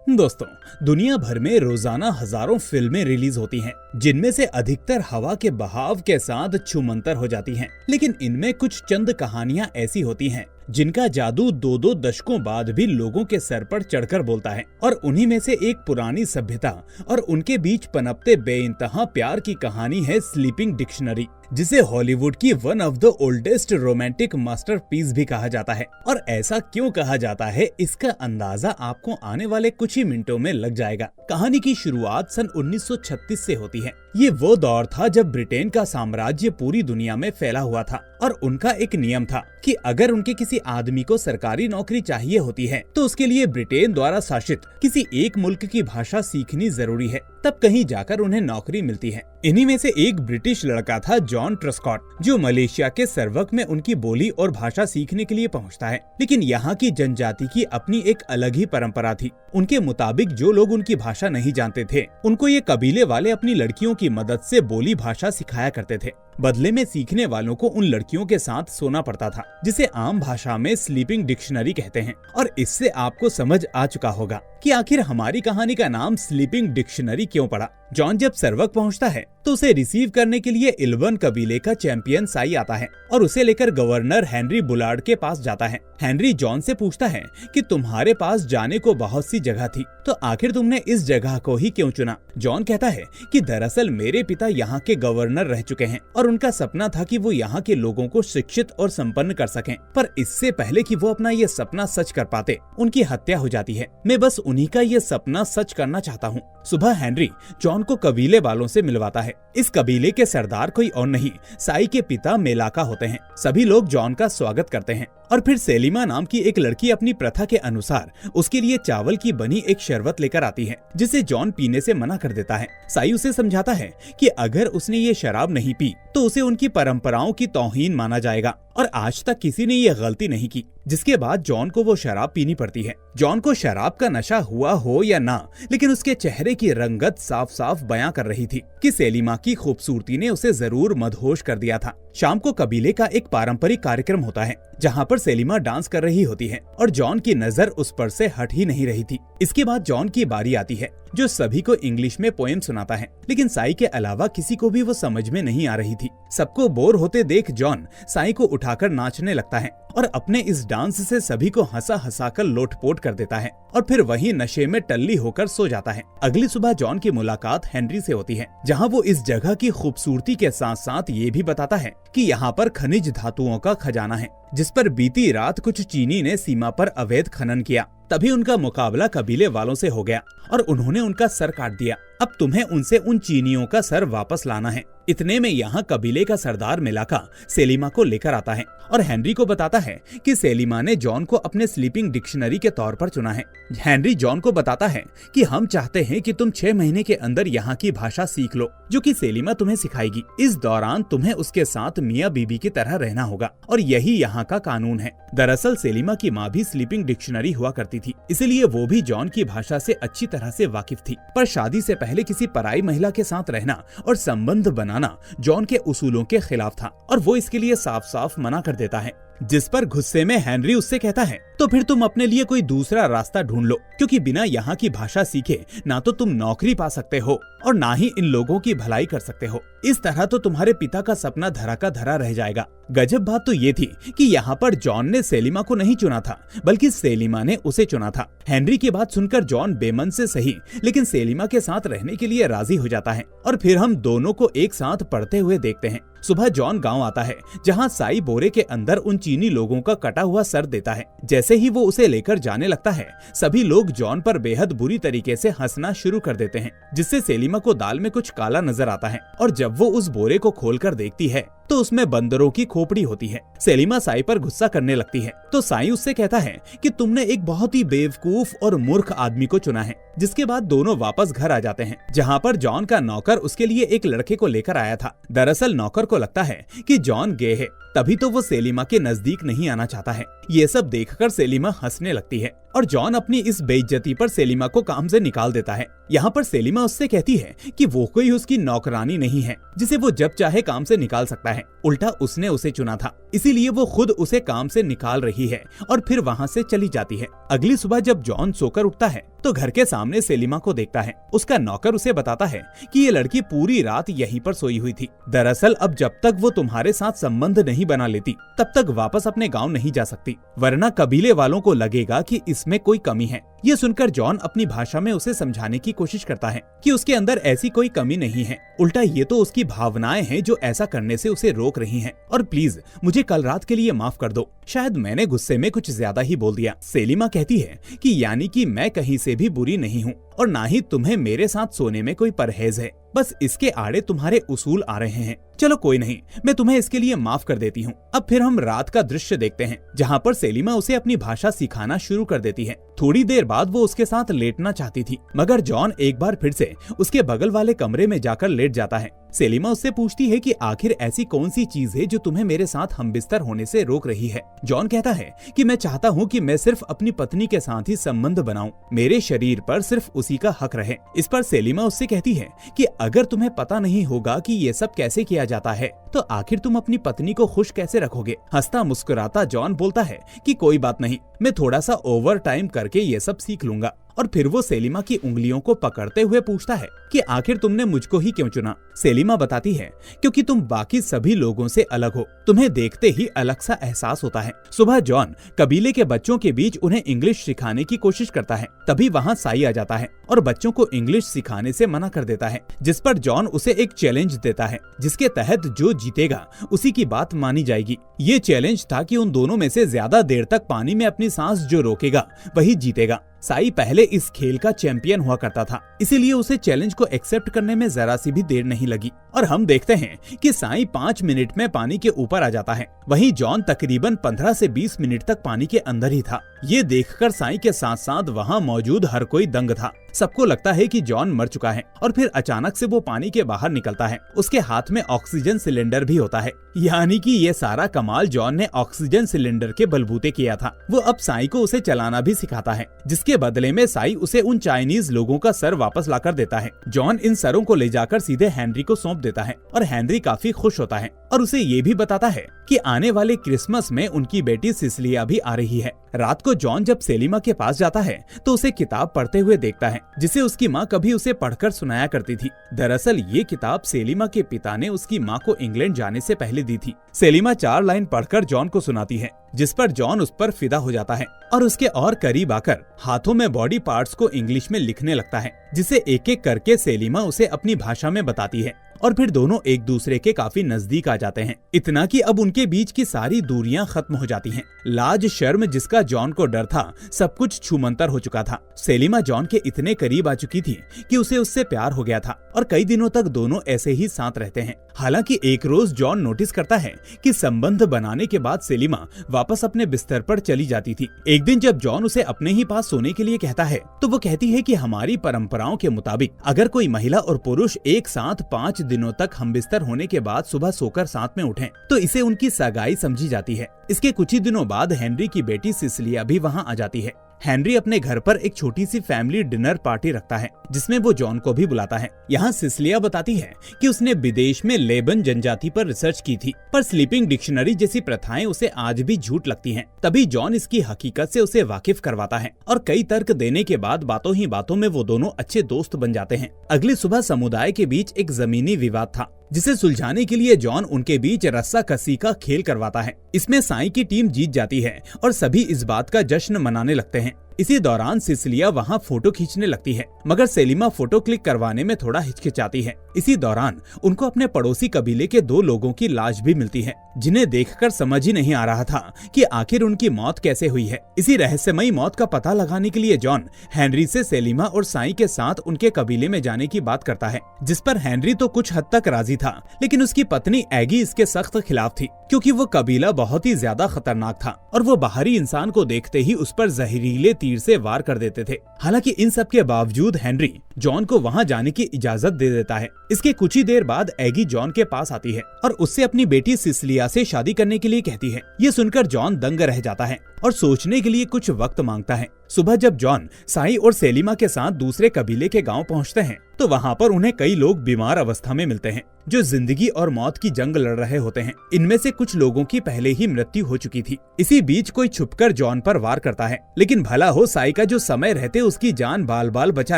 दोस्तों, दुनिया भर में रोजाना हजारों फिल्में रिलीज होती हैं, जिनमें से अधिकतर हवा के बहाव के साथ छूमंतर हो जाती हैं। लेकिन इनमें कुछ चंद कहानियां ऐसी होती हैं जिनका जादू दो दो दशकों बाद भी लोगों के सर पर चढ़कर बोलता है। और उन्हीं में से एक पुरानी सभ्यता और उनके बीच पनपते बेइंतहा प्यार की कहानी है स्लीपिंग डिक्शनरी, जिसे हॉलीवुड की one of the oldest romantic masterpiece भी कहा जाता है। और ऐसा क्यों कहा जाता है, इसका अंदाजा आपको आने वाले कुछ ही मिनटों में लग जाएगा। कहानी की शुरुआत सन 1936 से होती है। ये वो दौर था जब ब्रिटेन का साम्राज्य पूरी दुनिया में फैला हुआ था और उनका एक नियम था कि अगर उनके किसी आदमी को सरकारी नौकरी चाहिए होती है तो उसके लिए ब्रिटेन द्वारा शासित किसी एक मुल्क की भाषा सीखनी जरूरी है, तब कहीं जाकर उन्हें नौकरी मिलती है। इन्हीं में से एक ब्रिटिश लड़का था जॉन ट्रस्कॉट, जो मलेशिया के सरवक में उनकी बोली और भाषा सीखने के लिए पहुंचता है। लेकिन यहाँ की जनजाति की अपनी एक अलग ही परंपरा थी। उनके मुताबिक जो लोग उनकी भाषा नहीं जानते थे, उनको ये कबीले वाले अपनी लड़कियों की मदद से बोली भाषा सिखाया करते थे। बदले में सीखने वालों को उन लड़कियों के साथ सोना पड़ता था, जिसे आम भाषा में स्लीपिंग डिक्शनरी कहते हैं। और इससे आपको समझ आ चुका होगा कि आखिर हमारी कहानी का नाम स्लीपिंग डिक्शनरी क्यों पड़ा। जॉन जब सरवक पहुंचता है तो उसे रिसीव करने के लिए इल्वन कबीले का चैंपियन साई आता है और उसे लेकर गवर्नर हेनरी बुलार्ड के पास जाता है। हेनरी जॉन से पूछता है कि तुम्हारे पास जाने को बहुत सी जगह थी, तो आखिर तुमने इस जगह को ही क्यों चुना। जॉन कहता है कि दरअसल मेरे पिता यहाँ के गवर्नर रह चुके हैं और उनका सपना था कि वो यहाँ के लोगों को शिक्षित और संपन्न कर सकें, पर इससे पहले कि वो अपना ये सपना सच कर पाते, उनकी हत्या हो जाती है। मैं बस उन्हीं का ये सपना सच करना चाहता हूँ। सुबह हेनरी जॉन को कबीले वालों से मिलवाता है। इस कबीले के सरदार कोई और नहीं, साई के पिता मेलाका होते हैं। सभी लोग जॉन का स्वागत करते हैं और फिर सेलिमा नाम की एक लड़की अपनी प्रथा के अनुसार उसके लिए चावल की बनी एक शरबत लेकर आती है, जिसे जॉन पीने से मना कर देता है। साई उसे समझाता है कि अगर उसने ये शराब नहीं पी तो उसे उनकी परंपराओं की तौहीन माना जाएगा और आज तक किसी ने ये गलती नहीं की। जिसके बाद जॉन को वो शराब पीनी पड़ती है। जॉन को शराब का नशा हुआ हो या ना, लेकिन उसके चेहरे की रंगत साफ साफ बयां कर रही थी कि सेलिमा की खूबसूरती ने उसे जरूर मदहोश कर दिया था। शाम को कबीले का एक पारंपरिक कार्यक्रम होता है, जहाँ पर सेलिमा डांस कर रही होती है और जॉन की नजर उस पर से हट ही नहीं रही थी। इसके बाद जॉन की बारी आती है, जो सभी को इंग्लिश में पोएम सुनाता है, लेकिन साई के अलावा किसी को भी वो समझ में नहीं आ रही थी। सबको बोर होते देख जॉन साई को उठाकर नाचने लगता है और अपने इस डांस से सभी को हंसा हंसा कर लोटपोट कर देता है और फिर वही नशे में टल्ली होकर सो जाता है। अगली सुबह जॉन की मुलाकात हेनरी से होती है, जहां वो इस जगह की खूबसूरती के साथ साथ ये भी बताता है कि यहाँ पर खनिज धातुओं का खजाना है, जिस पर बीती रात कुछ चीनी ने सीमा पर अवैध खनन किया। तभी उनका मुकाबला कबीले वालों से हो गया और उन्होंने उनका सर काट दिया। अब तुम्हें उनसे उन चीनियों का सर वापस लाना है। इतने में यहाँ कबीले का सरदार मेलाका सेलिमा को लेकर आता है और हेनरी को बताता है कि सेलिमा ने जॉन को अपने स्लीपिंग डिक्शनरी के तौर पर चुना है। हेनरी जॉन को बताता है कि हम चाहते हैं कि तुम 6 महीने के अंदर यहाँ की भाषा सीख लो, जो कि सेलिमा तुम्हें सिखाएगी। इस दौरान तुम्हें उसके साथ मियाँ बीबी की तरह रहना होगा और यही यहाँ का कानून है। दरअसल सेलिमा की माँ भी स्लीपिंग डिक्शनरी हुआ करती थी, इसलिए वो भी जॉन की भाषा से अच्छी तरह से वाकिफ थी। पर शादी से पहले किसी पराई महिला के साथ रहना और संबंध बनाना जॉन के उसूलों के खिलाफ था और वो इसके लिए साफ साफ मना कर देता है। जिस पर गुस्से में हेनरी उससे कहता है, तो फिर तुम अपने लिए कोई दूसरा रास्ता ढूंढ लो, क्योंकि बिना यहाँ की भाषा सीखे ना तो तुम नौकरी पा सकते हो और ना ही इन लोगों की भलाई कर सकते हो। इस तरह तो तुम्हारे पिता का सपना धरा का धरा रह जाएगा। गजब बात तो ये थी कि यहाँ पर जॉन ने सेलिमा को नहीं चुना था, बल्कि सेलिमा ने उसे चुना था। हेनरी की बात सुनकर जॉन बेमन से सही, लेकिन सेलिमा के साथ रहने के लिए राजी हो जाता है और फिर हम दोनों को एक साथ पढ़ते हुए देखते हैं। सुबह जॉन गांव आता है, जहां साई बोरे के अंदर उन चीनी लोगों का कटा हुआ सर देता है। जैसे ही वो उसे लेकर जाने लगता है, सभी लोग जॉन पर बेहद बुरी तरीके से हंसना शुरू कर देते हैं, जिससे सेलिमा को दाल में कुछ काला नजर आता है और जब वो उस बोरे को खोलकर देखती है तो उसमें बंदरों की खोपड़ी होती है। सेलिमा साई पर गुस्सा करने लगती है, तो साई उससे कहता है कि तुमने एक बहुत ही बेवकूफ और मूर्ख आदमी को चुना है। जिसके बाद दोनों वापस घर आ जाते हैं, जहाँ पर जॉन का नौकर उसके लिए एक लड़के को लेकर आया था। दरअसल नौकर को लगता है कि जॉन गे है, तभी तो वो सेलिमा के नजदीक नहीं आना चाहता है। ये सब देखकर सेलिमा हंसने लगती है और जॉन अपनी इस बेइज्जती पर सेलिमा को काम से निकाल देता है। यहाँ पर सेलिमा उससे कहती है कि वो कोई उसकी नौकरानी नहीं है, जिसे वो जब चाहे काम से निकाल सकता है। उल्टा उसने उसे चुना था, इसीलिए वो खुद उसे काम से निकाल रही है और फिर वहाँ से चली जाती है। अगली सुबह जब जॉन सोकर उठता है तो घर के सामने सेलिमा को देखता है। उसका नौकर उसे बताता है कि ये लड़की पूरी रात यहीं पर सोई हुई थी। दरअसल अब जब तक वो तुम्हारे साथ संबंध नहीं बना लेती तब तक वापस अपने गांव नहीं जा सकती, वरना कबीले वालों को लगेगा कि इसमें कोई कमी है। ये सुनकर जॉन अपनी भाषा में उसे समझाने की कोशिश करता है कि उसके अंदर ऐसी कोई कमी नहीं है, उल्टा ये तो उसकी भावनाएं हैं जो ऐसा करने से उसे रोक रही हैं। और प्लीज मुझे कल रात के लिए माफ कर दो, शायद मैंने गुस्से में कुछ ज्यादा ही बोल दिया। सेलिमा कहती है कि यानी कि मैं कहीं से भी बुरी नहीं हूँ और ना ही तुम्हें मेरे साथ सोने में कोई परहेज है, बस इसके आड़े तुम्हारे उसूल आ रहे हैं। चलो कोई नहीं, मैं तुम्हें इसके लिए माफ कर देती हूँ। अब फिर हम रात का दृश्य देखते हैं जहाँ पर सेलिमा उसे अपनी भाषा सिखाना शुरू कर देती है। थोड़ी देर बाद वो उसके साथ लेटना चाहती थी, मगर जॉन एक बार फिर से उसके बगल वाले कमरे में जाकर लेट जाता है। सेलिमा उससे पूछती है कि आखिर ऐसी कौन सी चीज है जो तुम्हें मेरे साथ हमबिस्तर होने से रोक रही है। जॉन कहता है कि मैं चाहता हूँ कि मैं सिर्फ अपनी पत्नी के साथ ही संबंध बनाऊं, मेरे शरीर पर सिर्फ उसी का हक रहे। इस पर सेलिमा उससे कहती है कि अगर तुम्हें पता नहीं होगा कि ये सब कैसे किया जाता है तो आखिर तुम अपनी पत्नी को खुश कैसे रखोगे। हंसता मुस्कुराता जॉन बोलता है कि कोई बात नहीं, मैं थोड़ा सा ओवर टाइम करके ये सब सीख लूंगा। और फिर वो सेलिमा की उंगलियों को पकड़ते हुए पूछता है कि आखिर तुमने मुझको ही क्यों चुना। सेलिमा बताती है क्योंकि तुम बाकी सभी लोगों से अलग हो, तुम्हें देखते ही अलग सा एहसास होता है। सुबह जॉन कबीले के बच्चों के बीच उन्हें इंग्लिश सिखाने की कोशिश करता है, तभी वहाँ साई आ जाता है और बच्चों को इंग्लिश सिखाने से मना कर देता है, जिस पर जॉन उसे एक चैलेंज देता है जिसके तहत जो जीतेगा उसी की बात मानी जाएगी। ये चैलेंज था कि उन दोनों में से ज्यादा देर तक पानी में अपनी सांस जो रोकेगा वही जीतेगा। साई पहले इस खेल का चैंपियन हुआ करता था, इसीलिए उसे चैलेंज को एक्सेप्ट करने में जरा सी भी देर नहीं लगी और हम देखते हैं कि साई 5 मिनट में पानी के ऊपर आ जाता है, वहीं जॉन तकरीबन 15 से 20 मिनट तक पानी के अंदर ही था। ये देखकर साई के साथ साथ वहाँ मौजूद हर कोई दंग था। सबको लगता है कि जॉन मर चुका है और फिर अचानक से वो पानी के बाहर निकलता है। उसके हाथ में ऑक्सीजन सिलेंडर भी होता है, यानी कि ये सारा कमाल जॉन ने ऑक्सीजन सिलेंडर के बलबूते किया था। वो अब साई को उसे चलाना भी सिखाता है, जिसके बदले में साई उसे उन चाइनीज लोगों का सर वापस लाकर देता है। जॉन इन सरों को ले जाकर सीधे हेनरी को सौंप देता है और हेनरी काफी खुश होता है और उसे ये भी बताता है कि आने वाले क्रिसमस में उनकी बेटी सिसिलिया भी आ रही है। रात को जॉन जब सेलिमा के पास जाता है तो उसे किताब पढ़ते हुए देखता है जिसे उसकी माँ कभी उसे पढ़कर सुनाया करती थी। दरअसल ये किताब सेलिमा के पिता ने उसकी माँ को इंग्लैंड जाने से पहले दी थी। सेलिमा 4 लाइन पढ़कर जॉन को सुनाती है, जिस पर जॉन उस पर फिदा हो जाता है और उसके और करीब आकर हाथों में बॉडी पार्ट्स को इंग्लिश में लिखने लगता है, जिसे एक एक करके सेलिमा उसे अपनी भाषा में बताती है और फिर दोनों एक दूसरे के काफी नजदीक आ जाते हैं, इतना कि अब उनके बीच की सारी दूरियां खत्म हो जाती हैं। लाज शर्म जिसका जॉन को डर था, सब कुछ छूमंतर हो चुका था। सेलिमा जॉन के इतने करीब आ चुकी थी कि उसे उससे प्यार हो गया था और कई दिनों तक दोनों ऐसे ही साथ रहते हैं। हालांकि एक रोज जॉन नोटिस करता है कि संबंध बनाने के बाद सेलिमा वापस अपने बिस्तर पर चली जाती थी। एक दिन जब जॉन उसे अपने ही पास सोने के लिए कहता है तो वो कहती है कि हमारी परंपराओं के मुताबिक अगर कोई महिला और पुरुष एक साथ 5 दिनों तक हमबिस्तर होने के बाद सुबह सोकर साथ में उठें तो इसे उनकी सगाई समझी जाती है। इसके कुछ ही दिनों बाद हेनरी की बेटी सिसिलिया भी वहाँ आ जाती है। हेनरी अपने घर पर एक छोटी सी फैमिली डिनर पार्टी रखता है, जिसमें वो जॉन को भी बुलाता है। यहाँ सिसिलिया बताती है कि उसने विदेश में लेबन जनजाति पर रिसर्च की थी, पर स्लीपिंग डिक्शनरी जैसी प्रथाएं उसे आज भी झूठ लगती हैं। तभी जॉन इसकी हकीकत से उसे वाकिफ करवाता है और कई तर्क देने के बाद बातों ही बातों में वो दोनों अच्छे दोस्त बन जाते हैं। अगली सुबह समुदाय के बीच एक जमीनी विवाद था, जिसे सुलझाने के लिए जॉन उनके बीच रस्सा कसी का खेल करवाता है। इसमें साई की टीम जीत जाती है और सभी इस बात का जश्न मनाने लगते हैं। इसी दौरान सिसिलिया वहाँ फोटो खींचने लगती है, मगर सेलिमा फोटो क्लिक करवाने में थोड़ा हिचकिचाती है। इसी दौरान उनको अपने पड़ोसी कबीले के 2 लोगों की लाश भी मिलती है, जिन्हें देखकर समझ ही नहीं आ रहा था कि आखिर उनकी मौत कैसे हुई है। इसी रहस्यमयी मौत का पता लगाने के लिए जॉन हेनरी से सेलिमा और साई के साथ उनके कबीले में जाने की बात करता है, जिस पर हेनरी तो कुछ हद तक राजी था, लेकिन उसकी पत्नी एगी इसके सख्त खिलाफ थी, क्योंकि वो कबीला बहुत ही ज्यादा खतरनाक था और वो बाहरी इंसान को देखते ही उस पर जहरीले तीर से वार कर देते थे। हालांकि इन सब के बावजूद हेनरी जॉन को वहां जाने की इजाजत दे देता है। इसके कुछ ही देर बाद एगी जॉन के पास आती है और उससे अपनी बेटी सिसिलिया से शादी करने के लिए कहती है। ये सुनकर जॉन दंग रह जाता है और सोचने के लिए कुछ वक्त मांगता है। सुबह जब जॉन साई और सेलिमा के साथ दूसरे कबीले के गांव पहुंचते हैं तो वहाँ पर उन्हें कई लोग बीमार अवस्था में मिलते हैं जो जिंदगी और मौत की जंग लड़ रहे होते हैं। इनमें से कुछ लोगों की पहले ही मृत्यु हो चुकी थी। इसी बीच कोई छुपकर जॉन पर वार करता है, लेकिन भला हो साइका जो समय रहते उसकी जान बाल बाल बचा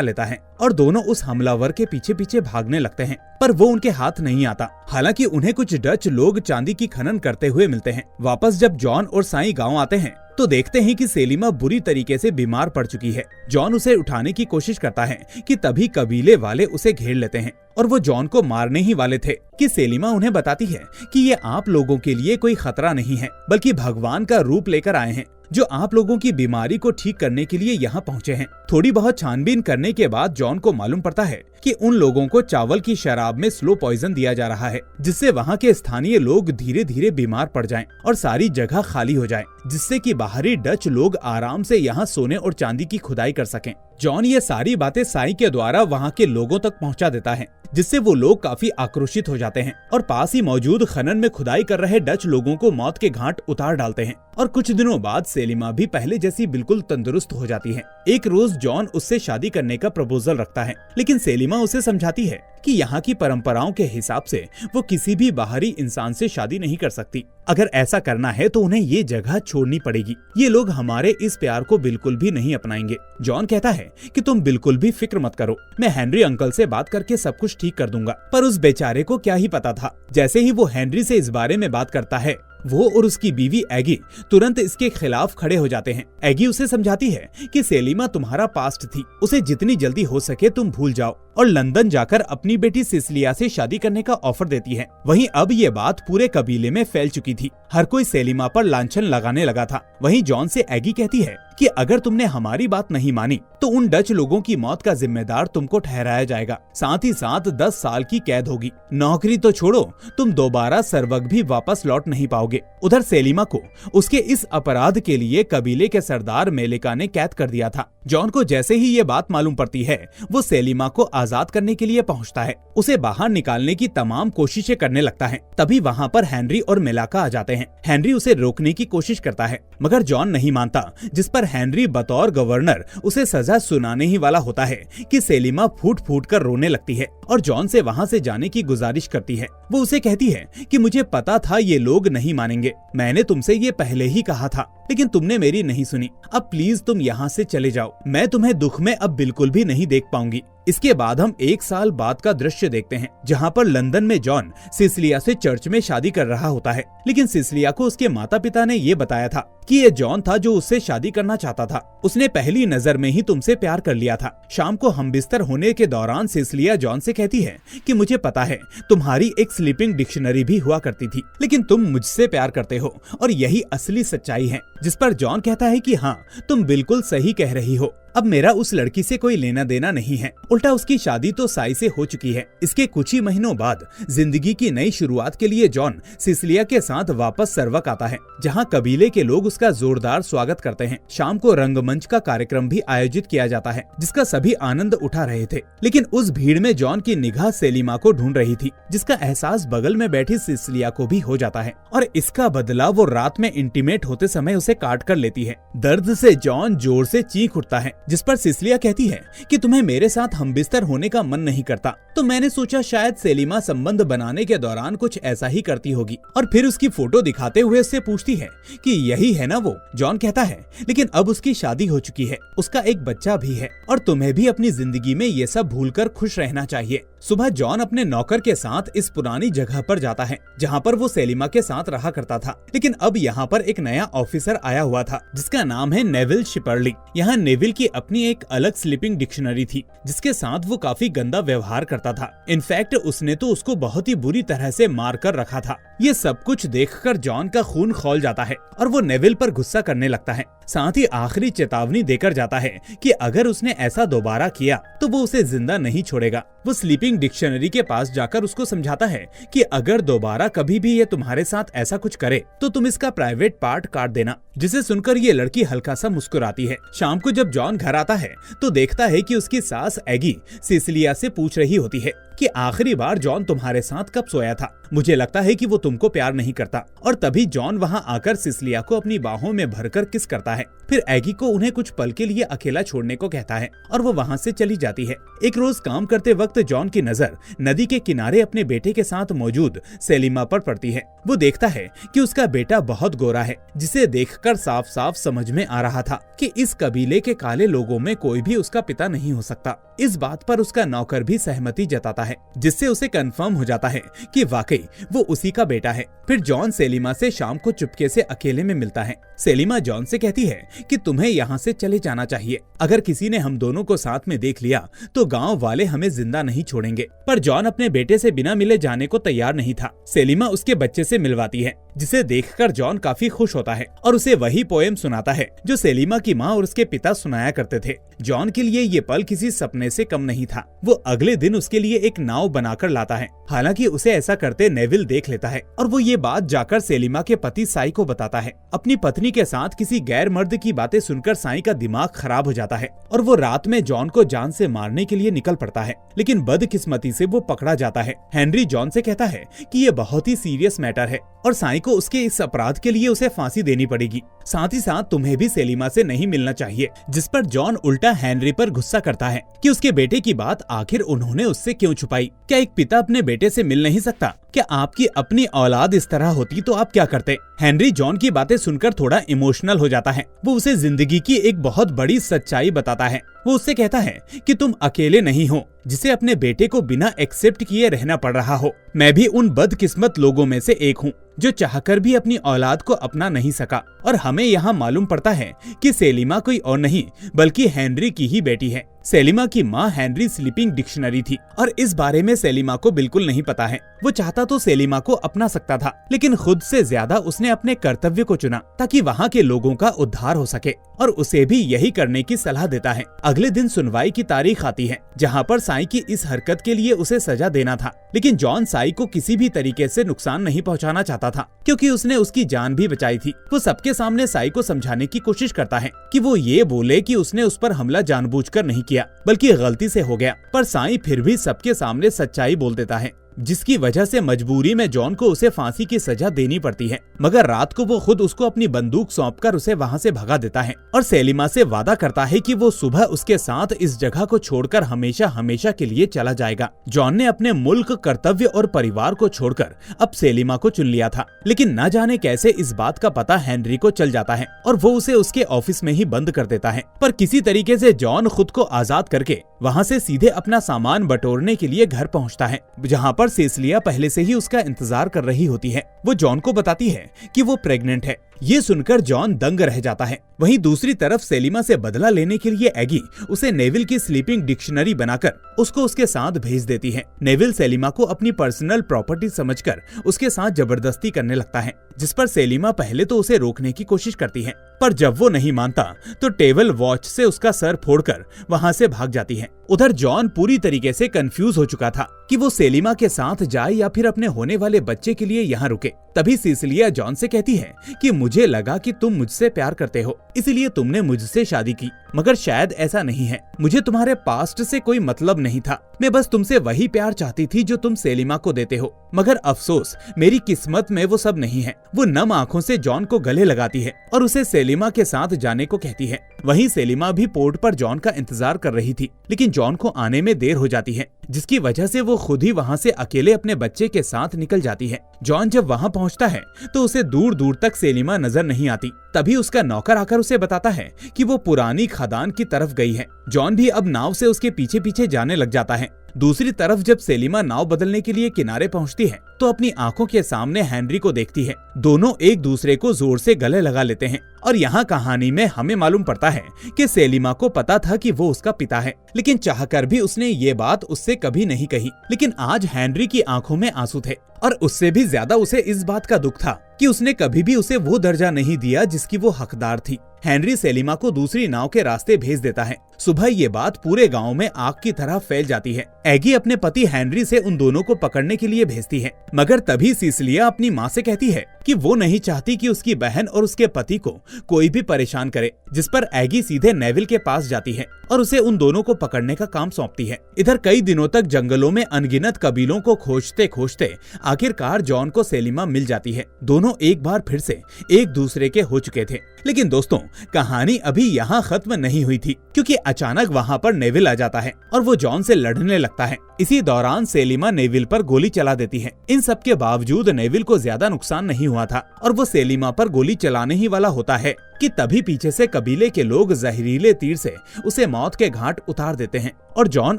लेता है और दोनों उस हमलावर के पीछे पीछे भागने लगते हैं, पर वो उनके हाथ नहीं आता। हालांकि उन्हें कुछ डच लोग चांदी की खनन करते हुए मिलते हैं। वापस जब जॉन और साई गाँव आते हैं तो देखते हैं कि सेलिमा बुरी तरीके से बीमार पड़ चुकी है। जॉन उसे उठाने की कोशिश करता है कि तभी कबीले वाले उसे घेर लेते हैं और वो जॉन को मारने ही वाले थे कि सेलिमा उन्हें बताती है कि ये आप लोगों के लिए कोई खतरा नहीं है, बल्कि भगवान का रूप लेकर आए हैं जो आप लोगों की बीमारी को ठीक करने के लिए यहाँ पहुँचे हैं। थोड़ी बहुत छानबीन करने के बाद जॉन को मालूम पड़ता है कि उन लोगों को चावल की शराब में स्लो पॉइजन दिया जा रहा है, जिससे वहाँ के स्थानीय लोग धीरे धीरे बीमार पड़ जाएं और सारी जगह खाली हो जाए, जिससे कि बाहरी डच लोग आराम से यहाँ सोने और चांदी की खुदाई कर सकें। जॉन ये सारी बातें साई के द्वारा वहाँ के लोगों तक पहुँचा देता है, जिससे वो लोग काफी आक्रोशित हो जाते हैं और पास ही मौजूद खनन में खुदाई कर रहे डच लोगों को मौत के घाट उतार डालते हैं। और कुछ दिनों बाद सेलिमा भी पहले जैसी बिल्कुल तंदुरुस्त हो जाती है। एक रोज जॉन उससे शादी करने का प्रपोजल रखता है, लेकिन सेलिमा उसे समझाती है कि यहाँ की परंपराओं के हिसाब से वो किसी भी बाहरी इंसान से शादी नहीं कर सकती। अगर ऐसा करना है तो उन्हें ये जगह छोड़नी पड़ेगी। ये लोग हमारे इस प्यार को बिल्कुल भी नहीं अपनाएंगे। जॉन कहता है कि तुम बिल्कुल भी फिक्र मत करो, मैं हेनरी अंकल से बात करके सब कुछ ठीक कर दूंगा। पर उस बेचारे को क्या ही पता था, जैसे ही वो हेनरी से इस बारे में बात करता है, वो और उसकी बीवी एगी तुरंत इसके खिलाफ खड़े हो जाते हैं। एगी उसे समझाती है कि सेलिमा तुम्हारा पास्ट थी, उसे जितनी जल्दी हो सके तुम भूल जाओ और लंदन जाकर अपनी बेटी सिसिलिया से शादी करने का ऑफर देती है। वहीं अब ये बात पूरे कबीले में फैल चुकी थी। हर कोई सेलिमा पर लांछन लगाने लगा था। वहीं जॉन से एगी कहती है कि अगर तुमने हमारी बात नहीं मानी तो उन डच लोगों की मौत का जिम्मेदार तुमको ठहराया जाएगा, साथ ही साथ 10 साल की कैद होगी। नौकरी तो छोड़ो, तुम दोबारा सरवग भी वापस लौट नहीं पाओगे। उधर सेलिमा को उसके इस अपराध के लिए कबीले के सरदार मेलिका ने कैद कर दिया था। जॉन को जैसे ही ये बात मालूम पड़ती है, वो सेलिमा को आजाद करने के लिए पहुंचता है। उसे बाहर निकालने की तमाम कोशिशें करने लगता है। तभी वहाँ पर हेनरी और मेलाका आ जाते हैं। हेनरी उसे रोकने की कोशिश करता है, मगर जॉन नहीं मानता, जिस पर हेनरी बतौर गवर्नर उसे सजा सुनाने ही वाला होता है कि सेलिमा फूट फूट कर रोने लगती है और जॉन से वहाँ से जाने की गुजारिश करती है। वो उसे कहती है कि मुझे पता था ये लोग नहीं मानेंगे, मैंने तुमसे ये पहले ही कहा था, लेकिन तुमने मेरी नहीं सुनी। अब प्लीज तुम यहाँ से चले जाओ, मैं तुम्हें दुख में अब बिल्कुल भी नहीं देख पाऊंगी। इसके बाद हम 1 साल बाद का दृश्य देखते हैं, जहाँ पर लंदन में जॉन सिसिलिया से चर्च में शादी कर रहा होता है। लेकिन सिसिलिया को उसके माता पिता ने ये बताया था कि ये जॉन था जो उससे शादी करना चाहता था। उसने पहली नजर में ही तुमसे प्यार कर लिया था। शाम को हम बिस्तर होने के दौरान सिसिलिया जॉन से कहती है कि मुझे पता है तुम्हारी एक स्लीपिंग डिक्शनरी भी हुआ करती थी, लेकिन तुम मुझसे प्यार करते हो और यही असली सच्चाई है। जिस पर जॉन कहता है कि हाँ, तुम बिल्कुल सही कह रही हो। अब मेरा उस लड़की से कोई लेना देना नहीं है, उल्टा उसकी शादी तो साई से हो चुकी है। इसके कुछ ही महीनों बाद जिंदगी की नई शुरुआत के लिए जॉन सिसिलिया के साथ वापस सरवक आता है, जहां कबीले के लोग उसका जोरदार स्वागत करते हैं। शाम को रंगमंच का कार्यक्रम भी आयोजित किया जाता है, जिसका सभी आनंद उठा रहे थे। लेकिन उस भीड़ में जॉन की निगाह सेलिमा को ढूंढ रही थी, जिसका एहसास बगल में बैठी सिसिलिया को भी हो जाता है और इसका बदला वो रात में इंटीमेट होते समय उसे काट कर लेती है। दर्द से जॉन जोर से चीख उठता है, जिस पर सिसिलिया कहती है कि तुम्हें मेरे साथ हमबिस्तर होने का मन नहीं करता, तो मैंने सोचा शायद सेलिमा संबंध बनाने के दौरान कुछ ऐसा ही करती होगी। और फिर उसकी फोटो दिखाते हुए उससे पूछती है कि यही है ना वो। जॉन कहता है लेकिन अब उसकी शादी हो चुकी है, उसका एक बच्चा भी है और तुम्हें भी अपनी जिंदगी में ये सब भूलकर खुश रहना चाहिए। सुबह जॉन अपने नौकर के साथ इस पुरानी जगह पर जाता है, जहाँ पर वो सेलिमा के साथ रहा करता था। लेकिन अब यहाँ पर एक नया ऑफिसर आया हुआ था, जिसका नाम है नेविल शिपर्ली। यहाँ नेविल की अपनी एक अलग स्लीपिंग डिक्शनरी थी, जिसके साथ वो काफी गंदा व्यवहार करता था। इनफैक्ट उसने तो उसको बहुत ही बुरी तरह से मार कर रखा था। ये सब कुछ देखकर जॉन का खून खौल जाता है और वो नेविल पर गुस्सा करने लगता है। साथ ही आखिरी चेतावनी देकर जाता है कि अगर उसने ऐसा दोबारा किया तो वो उसे जिंदा नहीं छोड़ेगा। वो स्लीपिंग डिक्शनरी के पास जाकर उसको समझाता है कि अगर दोबारा कभी भी ये तुम्हारे साथ ऐसा कुछ करे तो तुम इसका प्राइवेट पार्ट काट देना। जिसे सुनकर ये लड़की हल्का सा मुस्कुराती है। शाम को जब जॉन घर आता है तो देखता है कि उसकी सास एगी सिसिलिया से पूछ रही होती है कि आखिरी बार जॉन तुम्हारे साथ कब सोया था। मुझे लगता है कि वो तुमको प्यार नहीं करता। और तभी जॉन वहाँ आकर सिसिलिया को अपनी बाहों में भरकर किस करता है। फिर एगी को उन्हें कुछ पल के लिए अकेला छोड़ने को कहता है और वो वहाँ से चली जाती है। एक रोज काम करते वक्त जॉन की नजर नदी के किनारे अपने बेटे के साथ मौजूद सेलिमा पर पड़ती है। वो देखता है कि उसका बेटा बहुत गोरा है, जिसे देखकर साफ साफ समझ में आ रहा था कि इस कबीले के काले लोगों में कोई भी उसका पिता नहीं हो सकता। इस बात पर उसका नौकर भी सहमति जताता है, जिससे उसे कंफर्म हो जाता है कि वाकई वो उसी का बेटा है। फिर जॉन सेलिमा से शाम को चुपके से अकेले में मिलता है। सेलिमा जॉन से कहती है कि तुम्हें यहाँ से चले जाना चाहिए। अगर किसी ने हम दोनों को साथ में देख लिया तो गांव वाले हमें जिंदा नहीं छोड़ेंगे। पर जॉन अपने बेटे से बिना मिले जाने को तैयार नहीं था। सेलिमा उसके बच्चे से मिलवाती है, जिसे देखकर जॉन काफी खुश होता है और उसे वही पोएम सुनाता है जो सेलिमा की माँ और उसके पिता सुनाया करते थे। जॉन के लिए ये पल किसी सपने से कम नहीं था। वो अगले दिन उसके लिए एक नाव बनाकर लाता है। हालांकि उसे ऐसा करते नेविल देख लेता है और वो ये बात जाकर सेलिमा के पति साई को बताता है। अपनी पत्नी के साथ किसी गैर मर्द की बातें सुनकर साई का दिमाग खराब हो जाता है और वो रात में जॉन को जान से मारने के लिए निकल पड़ता है, लेकिन बदकिस्मती से वो पकड़ा जाता है। हेनरी जॉन से कहता है कि ये बहुत ही सीरियस मैटर है और साई को उसके इस अपराध के लिए उसे फांसी देनी पड़ेगी। साथ ही साथ तुम्हें भी सेलिमा से नहीं मिलना चाहिए। जिस पर जॉन उल्टा हेनरी पर गुस्सा करता है कि उसके बेटे की बात आखिर उन्होंने उससे क्यों छुपाई। क्या एक पिता अपने बेटे से मिल नहीं सकता? क्या आपकी अपनी औलाद इस तरह होती तो आप क्या करते? हेनरी जॉन की बातें सुनकर थोड़ा इमोशनल हो जाता है। वो उसे जिंदगी की एक बहुत बड़ी सच्चाई बताता है। वो उससे कहता है कि तुम अकेले नहीं हो जिसे अपने बेटे को बिना एक्सेप्ट किए रहना पड़ रहा हो। मैं भी उन बदकिस्मत लोगों में से एक हूँ जो चाहकर भी अपनी औलाद को अपना नहीं सका। और हमें यहाँ मालूम पड़ता है कि सेलिमा कोई और नहीं बल्कि हेनरी की ही बेटी है। सेलिमा की माँ हेनरी स्लीपिंग डिक्शनरी थी और इस बारे में सेलिमा को बिल्कुल नहीं पता है। वो चाहता तो सेलिमा को अपना सकता था, लेकिन खुद से ज्यादा उसने अपने कर्तव्य को चुना ताकि वहाँ के लोगों का उद्धार हो सके, और उसे भी यही करने की सलाह देता है। अगले दिन सुनवाई की तारीख आती है जहाँ पर साई की इस हरकत के लिए उसे सजा देना था, लेकिन जॉन साई को किसी भी तरीके से नुकसान नहीं पहुँचाना चाहता था क्योंकि उसने उसकी जान भी बचाई थी। वो सबके सामने साई को समझाने की कोशिश करता है कि वो ये बोले कि उसने उस पर हमला जानबूझकर नहीं किया बल्कि गलती से हो गया, पर साई फिर भी सबके सामने सच्चाई बोल देता है, जिसकी वजह से मजबूरी में जॉन को उसे फांसी की सजा देनी पड़ती है। मगर रात को वो खुद उसको अपनी बंदूक सौंपकर उसे वहाँ से भगा देता है और सेलिमा से वादा करता है कि वो सुबह उसके साथ इस जगह को छोड़कर हमेशा हमेशा के लिए चला जाएगा। जॉन ने अपने मुल्क, कर्तव्य और परिवार को छोड़कर अब सेलिमा को चुन लिया था, लेकिन न जाने कैसे इस बात का पता हेनरी को चल जाता है और वो उसे उसके ऑफिस में ही बंद कर देता है। पर किसी तरीके से जॉन खुद को आजाद करके वहाँ से सीधे अपना सामान बटोरने के लिए घर पहुँचता है, जहाँ पर सिसिलिया पहले से ही उसका इंतजार कर रही होती है। वो जॉन को बताती है कि वो प्रेग्नेंट है। ये सुनकर जॉन दंग रह जाता है। वहीं दूसरी तरफ सेलिमा से बदला लेने के लिए एगी उसे नेविल की स्लीपिंग डिक्शनरी बनाकर उसको उसके साथ भेज देती है। नेविल सेलिमा को अपनी पर्सनल प्रॉपर्टी समझकर उसके साथ जबरदस्ती करने लगता है, जिस पर सेलिमा पहले तो उसे रोकने की कोशिश करती है, पर जब वो नहीं मानता तो टेबल वॉच से उसका सर फोड़कर वहाँ से भाग जाती है। उधर जॉन पूरी तरीके से कंफ्यूज हो चुका था कि वो सेलिमा के साथ जाए या फिर अपने होने वाले बच्चे के लिए यहाँ रुके। तभी सिसिलिया जॉन से कहती है कि मुझे लगा कि तुम मुझसे प्यार करते हो, इसलिए तुमने मुझसे शादी की, मगर शायद ऐसा नहीं है। मुझे तुम्हारे पास्ट से कोई मतलब नहीं था, मैं बस तुमसे वही प्यार चाहती थी जो तुम सेलिमा को देते हो, मगर अफसोस मेरी किस्मत में वो सब नहीं है। वो नम आंखों से जॉन को गले लगाती है और उसे सेलिमा के साथ जाने को कहती है। वहीं सेलिमा भी पोर्ट पर जॉन का इंतजार कर रही थी, लेकिन जॉन को आने में देर हो जाती है, जिसकी वजह से वो खुद ही वहाँ से अकेले अपने बच्चे के साथ निकल जाती है। जॉन जब वहाँ पहुँचता है तो उसे दूर दूर तक सेलिमा नजर नहीं आती। तभी उसका नौकर आकर उसे बताता है कि वो पुरानी खदान की तरफ गई है। जॉन भी अब नाव से उसके पीछे पीछे जाने लग जाता है। दूसरी तरफ जब सेलिमा नाव बदलने के लिए किनारे पहुंचती है तो अपनी आंखों के सामने हेनरी को देखती है। दोनों एक दूसरे को जोर से गले लगा लेते हैं और यहाँ कहानी में हमें मालूम पड़ता है कि सेलिमा को पता था कि वो उसका पिता है, लेकिन चाहकर भी उसने ये बात उससे कभी नहीं कही। लेकिन आज हेनरी की आंखों में आंसू थे और उससे भी ज्यादा उसे इस बात का दुख था कि उसने कभी भी उसे वो दर्जा नहीं दिया जिसकी वो हकदार थी। हेनरी सेलिमा को दूसरी नाव के रास्ते भेज देता है। सुबह ये बात पूरे गांव में आग की तरह फैल जाती है। एगी अपने पति हेनरी से उन दोनों को पकड़ने के लिए भेजती है, मगर तभी सिसिलिया अपनी माँ से कहती है कि वो नहीं चाहती कि उसकी बहन और उसके पति को कोई भी परेशान करे, जिस पर एगी सीधे नेविल के पास जाती है और उसे उन दोनों को पकड़ने का काम सौंपती है। इधर कई दिनों तक जंगलों में अनगिनत कबीलों को खोजते खोजते आखिरकार जॉन को सेलिमा मिल जाती है। दोनों एक बार फिर से एक दूसरे के हो चुके थे। लेकिन दोस्तों, कहानी अभी यहाँ खत्म नहीं हुई थी, क्योंकि अचानक वहाँ पर नेविल आ जाता है और वो जॉन से लड़ने लगता है। इसी दौरान सेलिमा नेविल पर गोली चला देती है। इन सब के बावजूद नेविल को ज्यादा नुकसान नहीं हुआ था और वो सेलिमा पर गोली चलाने ही वाला होता है कि तभी पीछे से कबीले के लोग जहरीले तीर से उसे मौत के घाट उतार देते हैं और जॉन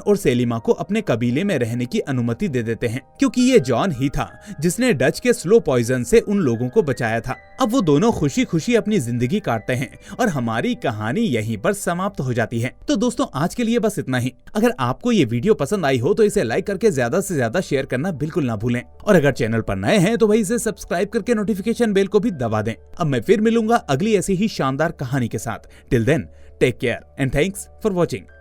और सेलिमा को अपने कबीले में रहने की अनुमति दे देते हैं, क्योंकि ये जॉन ही था जिसने डच के स्लो पॉइजन से उन लोगों को बचाया था। अब वो दोनों खुशी खुशी अपनी जिंदगी काटते हैं और हमारी कहानी यहीं पर समाप्त हो जाती है। तो दोस्तों, आज के लिए बस इतना ही। अगर आपको ये वीडियो पसंद आई हो तो इसे लाइक करके ज्यादा से ज्यादा शेयर करना बिल्कुल ना भूलें और अगर चैनल पर नए हैं तो भाई इसे सब्सक्राइब करके नोटिफिकेशन बेल को भी दबा दें। अब मैं फिर मिलूंगा अगली ऐसी ही शानदार कहानी के साथ। Till then, take care and thanks for watching.